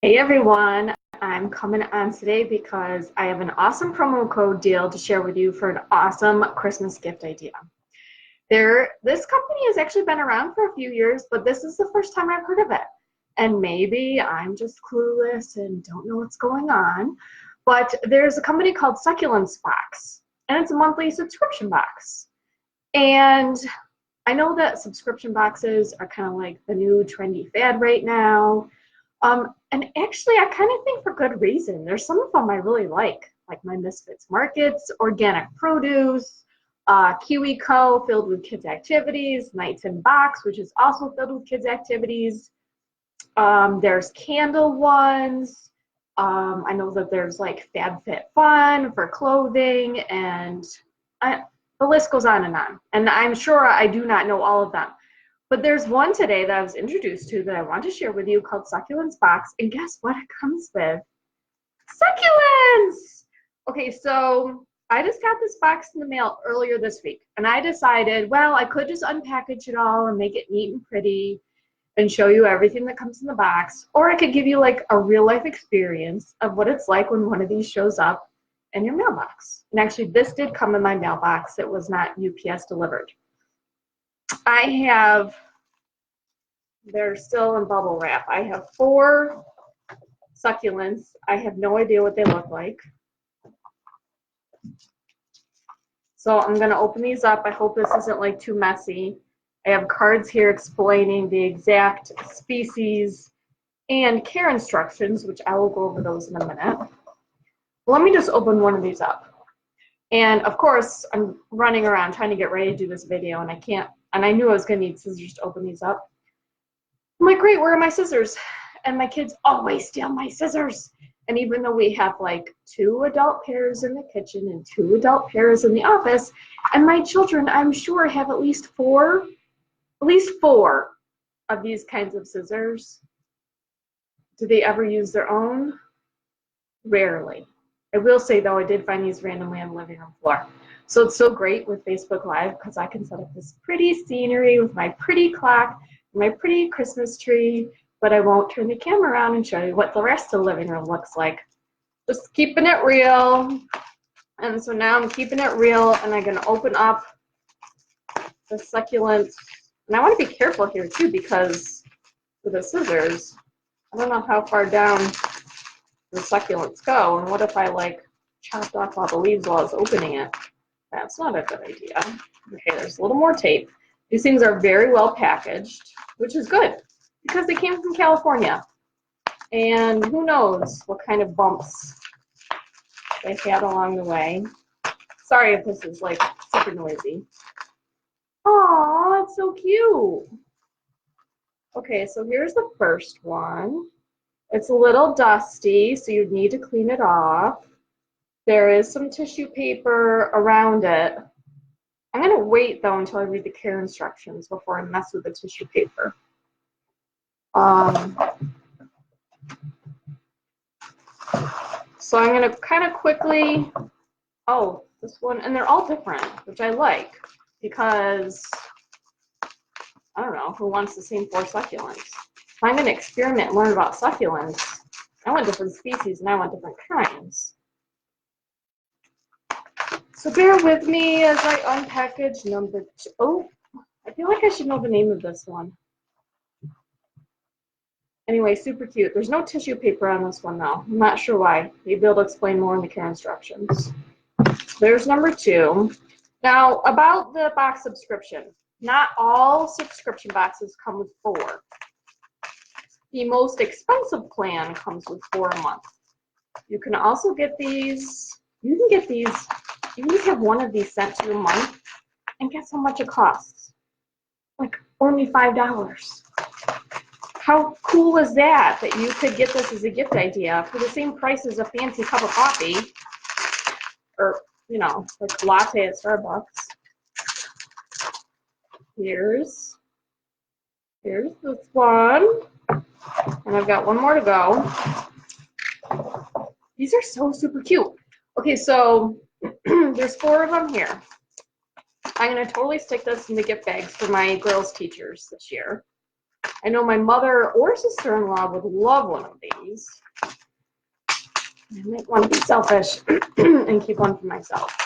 Hey everyone, I'm coming on today because I have an awesome promo code deal to share with you for an awesome Christmas gift idea. This company has actually been around for a few years, but this is the first time I've heard of it. And maybe I'm just clueless and don't know what's going on, but there's a company called Succulents Box, and it's a monthly subscription box. And I know that subscription boxes are kind of like the new trendy fad right now. And actually, I kind of think for good reason. There's some of them I really like my Misfits Markets, organic produce, Kiwi Co. filled with kids' activities, Nights in Box, which is also filled with kids' activities. There's candle ones. I know that there's like FabFitFun for clothing, and the list goes on. And I'm sure I do not know all of them. But there's one today that I was introduced to that I want to share with you called Succulents Box. And guess what it comes with? Succulents! Okay, so I just got this box in the mail earlier this week. And I decided, well, I could just unpackage it all and make it neat and pretty and show you everything that comes in the box. Or I could give you like a real life experience of what it's like when one of these shows up in your mailbox. And actually, this did come in my mailbox. It was not UPS delivered. They're still in bubble wrap. I have 4 succulents. I have no idea what they look like. So I'm going to open these up. I hope this isn't like too messy. I have cards here explaining the exact species and care instructions, which I will go over those in a minute. Let me just open one of these up. And of course, I'm running around trying to get ready to do this video, and I can't, and I knew I was going to need scissors to open these up. I'm like, great, where are my scissors? And my kids always steal my scissors. And even though we have like 2 adult pairs in the kitchen and 2 adult pairs in the office, and my children, I'm sure, have at least four of these kinds of scissors. Do they ever use their own? Rarely. I will say, though, I did find these randomly on the living room floor. So it's so great with Facebook Live because I can set up this pretty scenery with my pretty clock, my pretty Christmas tree, but I won't turn the camera around and show you what the rest of the living room looks like. Just keeping it real. And so now I'm keeping it real, and I'm going to open up the succulents. And I want to be careful here, too, because with the scissors, I don't know how far down the succulents go, and what if I like chopped off all the leaves while I was opening it? That's not a good idea. Okay, there's a little more tape. These things are very well packaged, which is good because they came from California, and who knows what kind of bumps they had along the way. Sorry if this is like super noisy. Aw, it's so cute. Okay, so here's the first one. It's a little dusty, so you'd need to clean it off. There is some tissue paper around it. I'm going to wait, though, until I read the care instructions before I mess with the tissue paper. So I'm going to kind of quickly, oh, this one, and they're all different, which I like, because, I don't know, who wants the same 4 succulents? If I'm going to experiment and learn about succulents, I want different species and I want different kinds. So bear with me as I unpackage number 2. Oh, I feel like I should know the name of this one. Anyway, super cute. There's no tissue paper on this one, though. I'm not sure why. Maybe they'll explain more in the care instructions. There's number 2. Now, about the box subscription. Not all subscription boxes come with 4. The most expensive plan comes with 4 a month. You can also get these. You can get these. You can have one of these sent to you a month, and guess how much it costs? Like only $5. How cool is that? That you could get this as a gift idea for the same price as a fancy cup of coffee, or you know, like latte at Starbucks. Here's this one. And I've got one more to go. These are so super cute. Okay, so there's 4 of them here. I'm going to totally stick this in the gift bags for my girls' teachers this year. I know my mother or sister-in-law would love one of these. I might want to be selfish and keep one for myself.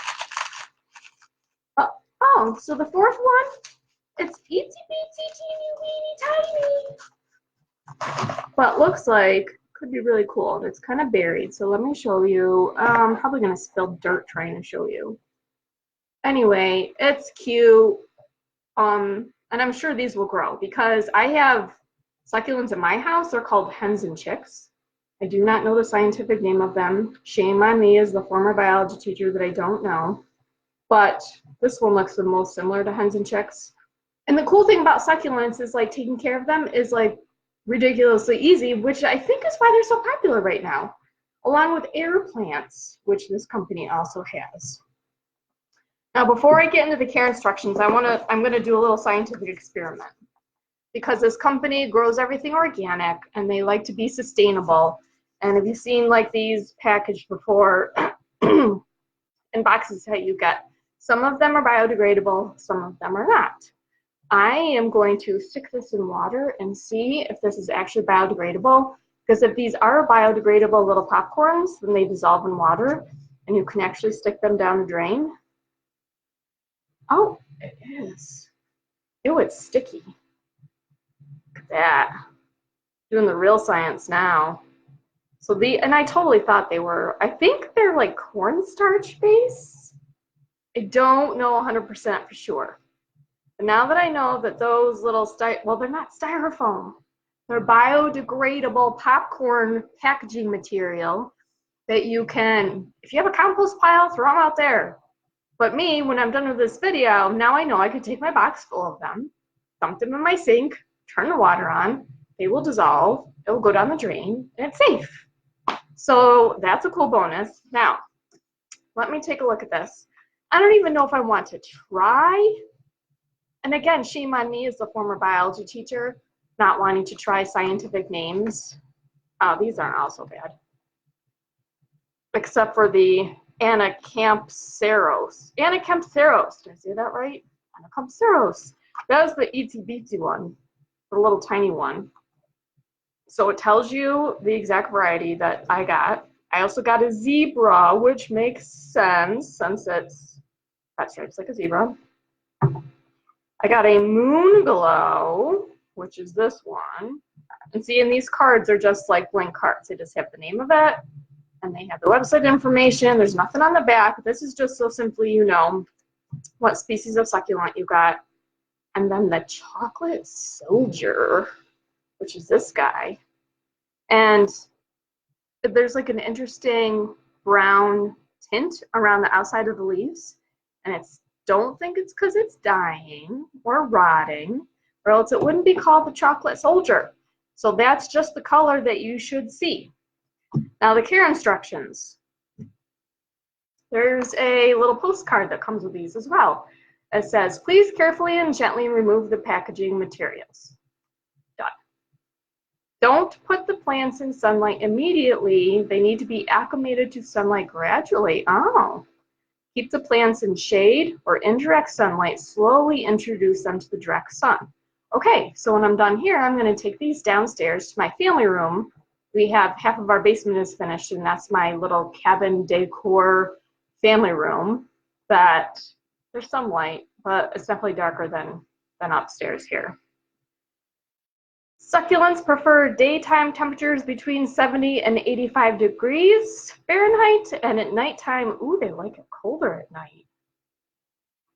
Oh, so the fourth one, it's itsy bitsy teeny weeny tiny. But looks like could be really cool. It's kind of buried, so let me show you. I'm probably gonna spill dirt trying to show you. Anyway, it's cute. And I'm sure these will grow because I have succulents in my house. They're called hens and chicks. I do not know the scientific name of them. Shame on me as the former biology teacher that I don't know. But this one looks the most similar to hens and chicks. And the cool thing about succulents is like taking care of them is like ridiculously easy, which I think is why they're so popular right now, along with air plants, which this company also has. Now, before I get into the care instructions, I'm gonna do a little scientific experiment because this company grows everything organic and they like to be sustainable. And have you seen like these packaged before in boxes that you get? Some of them are biodegradable, some of them are not. I am going to stick this in water and see if this is actually biodegradable, because if these are biodegradable little popcorns, then they dissolve in water and you can actually stick them down the drain. Oh, it is. Ew, it's sticky. Look at that. Doing the real science now. So and I totally thought they were, I think they're like cornstarch base. I don't know 100% for sure. But now that I know that those little, well, they're not styrofoam. They're biodegradable popcorn packaging material that you can, if you have a compost pile, throw them out there. But me, when I'm done with this video, now I know I could take my box full of them, dump them in my sink, turn the water on, they will dissolve, it will go down the drain, and it's safe. So that's a cool bonus. Now, let me take a look at this. I don't even know if I want to try. And again, shame on me as the former biology teacher, not wanting to try scientific names. Oh, these aren't also bad. Except for the Anacampseros. Anacampseros, did I say that right? Anacampseros. That was the itsy bitsy one, the little tiny one. So it tells you the exact variety that I got. I also got a zebra, which makes sense since it's got stripes like a zebra. I got a moon glow, which is this one. And see, and these cards are just like blank cards. They just have the name of it, and they have the website information. There's nothing on the back. This is just so simply you know what species of succulent you got. And then the chocolate soldier, which is this guy. And there's like an interesting brown tint around the outside of the leaves. And it's don't think it's because it's dying or rotting, or else it wouldn't be called the chocolate soldier. So that's just the color that you should see. Now the care instructions. There's a little postcard that comes with these as well. It says, please carefully and gently remove the packaging materials. Done. Don't put the plants in sunlight immediately. They need to be acclimated to sunlight gradually. Oh. Keep the plants in shade or indirect sunlight. Slowly introduce them to the direct sun. Okay, so when I'm done here, I'm going to take these downstairs to my family room. We have half of our basement is finished, and that's my little cabin decor family room. That there's some light, but it's definitely darker than upstairs here. Succulents prefer daytime temperatures between 70 and 85 degrees Fahrenheit, and at nighttime, ooh, they like it colder at night.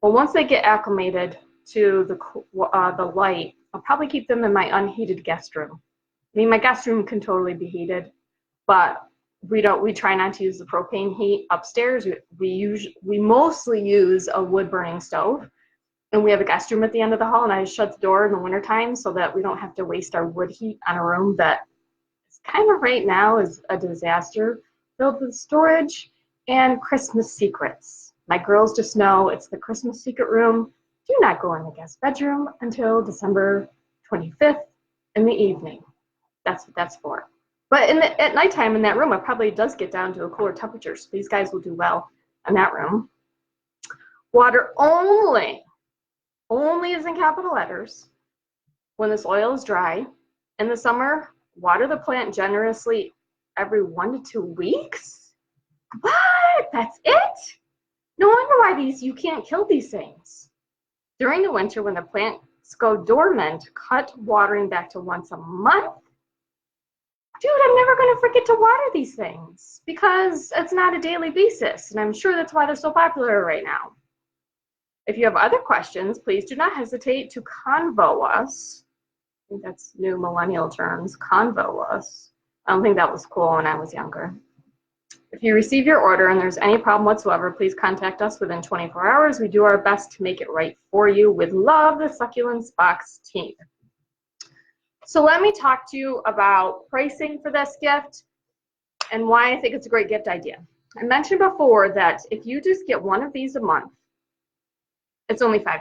Well, once they get acclimated to the light, I'll probably keep them in my unheated guest room. I mean, my guest room can totally be heated, but we try not to use the propane heat upstairs. We mostly use a wood burning stove. And we have a guest room at the end of the hall, and I shut the door in the wintertime so that we don't have to waste our wood heat on a room that is kind of right now is a disaster, filled with storage and Christmas secrets. My girls just know it's the Christmas secret room. Do not go in the guest bedroom until December 25th in the evening. That's what that's for. But at nighttime in that room, it probably does get down to a cooler temperature, so these guys will do well in that room. Water only is in capital letters. when the soil is dry. In the summer, water the plant generously every 1 to 2 weeks. What? That's it? No wonder why you can't kill these things. During the winter, when the plants go dormant, cut watering back to once a month. Dude, I'm never going to forget to water these things because it's not a daily basis, and I'm sure that's why they're so popular right now. If you have other questions, please do not hesitate to convo us. I think that's new millennial terms, convo us. I don't think that was cool when I was younger. If you receive your order and there's any problem whatsoever, please contact us within 24 hours. We do our best to make it right for you. With love, the Succulents Box team. So let me talk to you about pricing for this gift and why I think it's a great gift idea. I mentioned before that if you just get one of these a month, it's only $5.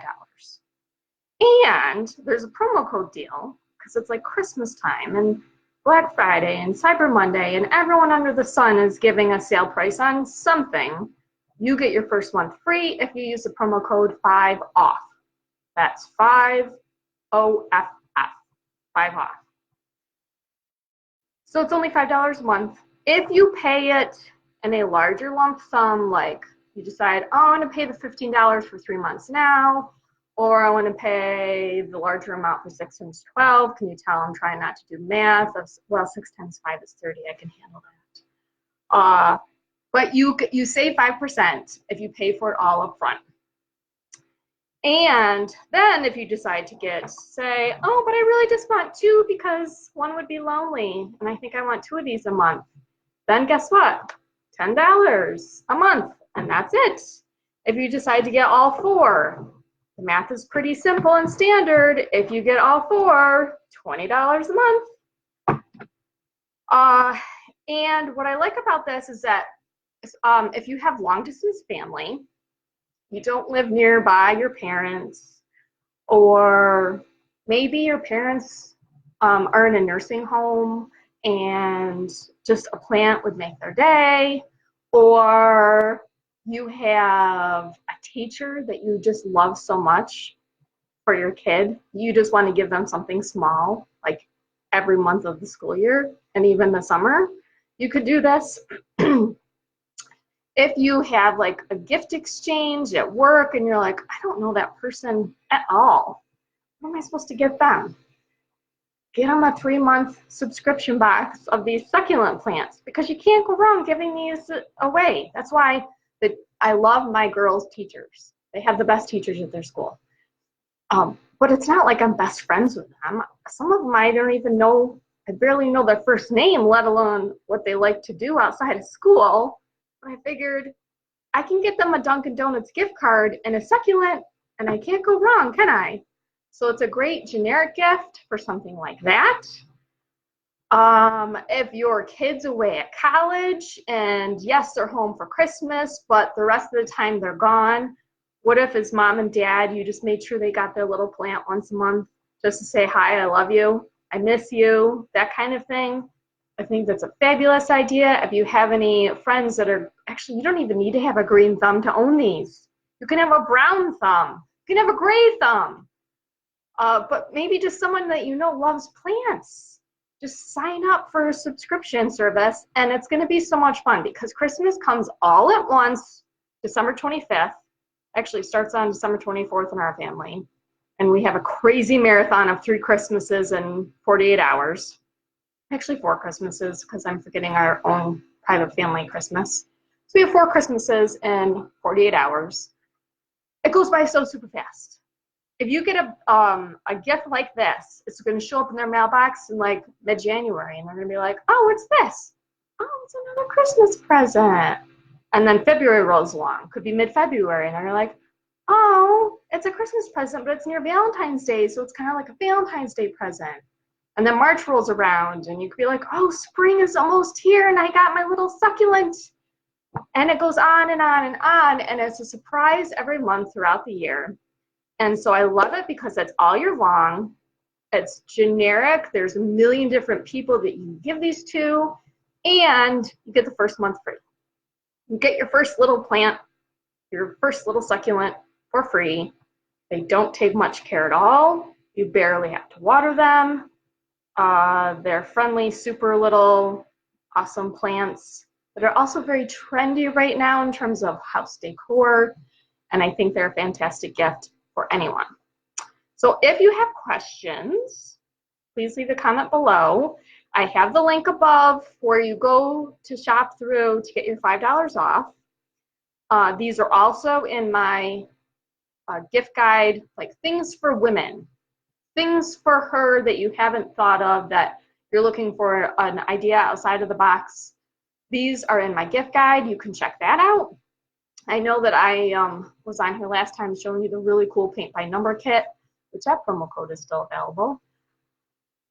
And there's a promo code deal because it's like Christmas time and Black Friday and Cyber Monday, and everyone under the sun is giving a sale price on something. You get your first month free if you use the promo code 5OFF. That's 5OFF. 5 off. So it's only $5 a month. If you pay it in a larger lump sum, like you decide, oh, I want to pay the $15 for 3 months now, or I want to pay the larger amount for 6 times 12. Can you tell I'm trying not to do math? Well, 6 times 5 is 30. I can handle that. But you save 5% if you pay for it all up front. And then if you decide to say, oh, but I really just want 2 because one would be lonely, and I think I want 2 of these a month, then guess what? $10 a month, and that's it. If you decide to get all 4, the math is pretty simple and standard. If you get all 4, $20 a month. And what I like about this is that if you have long-distance family, you don't live nearby your parents, or maybe your parents are in a nursing home and just a plant would make their day, or you have a teacher that you just love so much for your kid, you just want to give them something small, like every month of the school year and even the summer, you could do this. If you have like a gift exchange at work and you're like, I don't know that person at all, what am I supposed to give them? Get them a 3-month subscription box of these succulent plants, because you can't go wrong giving these away. That's why I love my girls' teachers. They have the best teachers at their school. But it's not like I'm best friends with them. Some of them I don't even know, I barely know their first name, let alone what they like to do outside of school. I figured I can get them a Dunkin' Donuts gift card and a succulent, and I can't go wrong, can I? So it's a great generic gift for something like that. If your kid's away at college, and yes, they're home for Christmas, but the rest of the time they're gone, what if as mom and dad, you just made sure they got their little plant once a month just to say, hi, I love you, I miss you, that kind of thing. I think that's a fabulous idea. If you have any friends that are, actually, you don't even need to have a green thumb to own these. You can have a brown thumb. You can have a gray thumb. But maybe just someone that you know loves plants. Just sign up for a subscription service, and it's going to be so much fun because Christmas comes all at once, December 25th. Actually, starts on December 24th in our family. And we have a crazy marathon of 3 Christmases in 48 hours. Actually 4 Christmases, because I'm forgetting our own private family Christmas. So we have 4 Christmases in 48 hours. It goes by so super fast. If you get a gift like this, it's going to show up in their mailbox in like mid-January, and they're going to be like, oh, what's this? Oh, it's another Christmas present. And then February rolls along. Could be mid-February, and they're like, oh, it's a Christmas present, but it's near Valentine's Day, so it's kind of like a Valentine's Day present. And then March rolls around, and you could be like, oh, spring is almost here, and I got my little succulent. And it goes on and on and on, and it's a surprise every month throughout the year. And so I love it because it's all year long. It's generic. There's a million different people that you can give these to, and you get the first month free. You get your first little plant, your first little succulent for free. They don't take much care at all. You barely have to water them. They're friendly, super little, awesome plants that are also very trendy right now in terms of house decor, and I think they're a fantastic gift for anyone. So if you have questions, please leave a comment below. I have the link above where you go to shop through to get your $5 off. These are also in my gift guide, like things for women, things for her that you haven't thought of, that you're looking for an idea outside of the box. These are in my gift guide. You can check that out. I know that I was on here last time showing you the really cool paint by number kit, which that promo code is still available.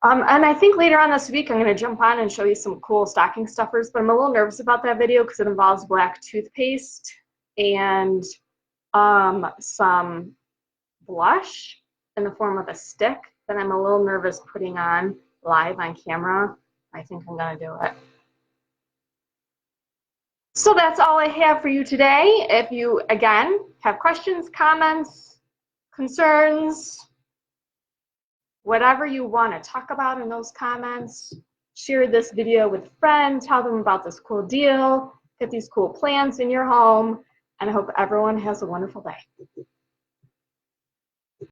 And I think later on this week I'm going to jump on and show you some cool stocking stuffers, but I'm a little nervous about that video because it involves black toothpaste and some blush in the form of a stick that I'm a little nervous putting on live on camera. I think I'm going to do it. So that's all I have for you today. If you, again, have questions, comments, concerns, whatever you want to talk about in those comments, share this video with a friend, tell them about this cool deal, get these cool plants in your home, and I hope everyone has a wonderful day.